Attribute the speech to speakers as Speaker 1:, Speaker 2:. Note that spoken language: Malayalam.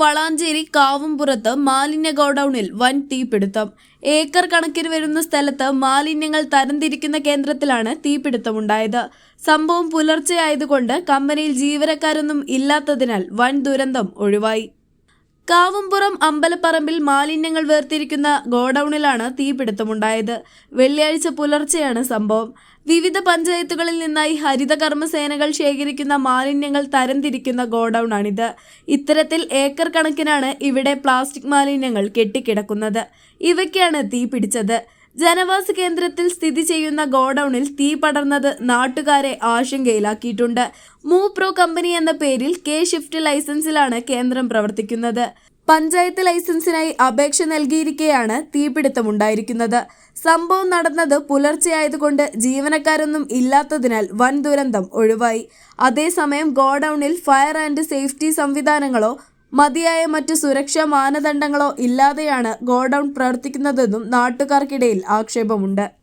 Speaker 1: വളാഞ്ചേരി കാവുംപുറത്ത് മാലിന്യ ഗോഡൌണിൽ വൻ തീപിടുത്തം. ഏക്കർ കണക്കിന് വരുന്ന സ്ഥലത്ത് മാലിന്യങ്ങൾ തരംതിരിക്കുന്ന കേന്ദ്രത്തിലാണ് തീപിടുത്തമുണ്ടായത്. സംഭവം പുലർച്ചെയായതുകൊണ്ട് കമ്പനിയിൽ ജീവനക്കാരൊന്നും ഇല്ലാത്തതിനാൽ വൻ ദുരന്തം ഒഴിവായി. കാവുംപുറം അമ്പലപ്പറമ്പിൽ മാലിന്യങ്ങൾ വേർതിരിക്കുന്ന ഗോഡൌണിലാണ് തീപിടുത്തമുണ്ടായത്. വെള്ളിയാഴ്ച പുലർച്ചെയാണ് സംഭവം. വിവിധ പഞ്ചായത്തുകളിൽ നിന്നായി ഹരിതകർമ്മസേനകൾ ശേഖരിക്കുന്ന മാലിന്യങ്ങൾ തരംതിരിക്കുന്ന ഗോഡൌണാണിത്. ഇത്തരത്തിൽ ഏക്കർ കണക്കിനാണ് ഇവിടെ പ്ലാസ്റ്റിക് മാലിന്യങ്ങൾ കെട്ടിക്കിടക്കുന്നത്. ഇവയ്ക്കാണ് തീ പിടിച്ചത്. ജനവാസ കേന്ദ്രത്തിൽ സ്ഥിതി ചെയ്യുന്ന ഗോഡൌണിൽ തീ പടർന്നത് നാട്ടുകാരെ ആശങ്കയിലാക്കിയിട്ടുണ്ട്. മൂപ്രോ കമ്പനി എന്ന പേരിൽ ഷിഫ്റ്റ് ലൈസൻസിലാണ് കേന്ദ്രം പ്രവർത്തിക്കുന്നത്. പഞ്ചായത്ത് ലൈസൻസിനായി അപേക്ഷ നൽകിയിരിക്കെയാണ് തീപിടുത്തമുണ്ടായിരിക്കുന്നത്. സംഭവം നടന്നത് പുലർച്ചെയായതുകൊണ്ട് ജീവനക്കാരൊന്നും ഇല്ലാത്തതിനാൽ വൻ ദുരന്തം ഒഴിവായി. അതേസമയം ഗോഡൌണിൽ ഫയർ ആൻഡ് സേഫ്റ്റി സംവിധാനങ്ങളോ മതിയായ മറ്റു സുരക്ഷാ മാനദണ്ഡങ്ങളോ ഇല്ലാതെയാണ് ഗോഡൌൺ പ്രവർത്തിക്കുന്നതെന്നും നാട്ടുകാർക്കിടയിൽ ആക്ഷേപമുണ്ട്.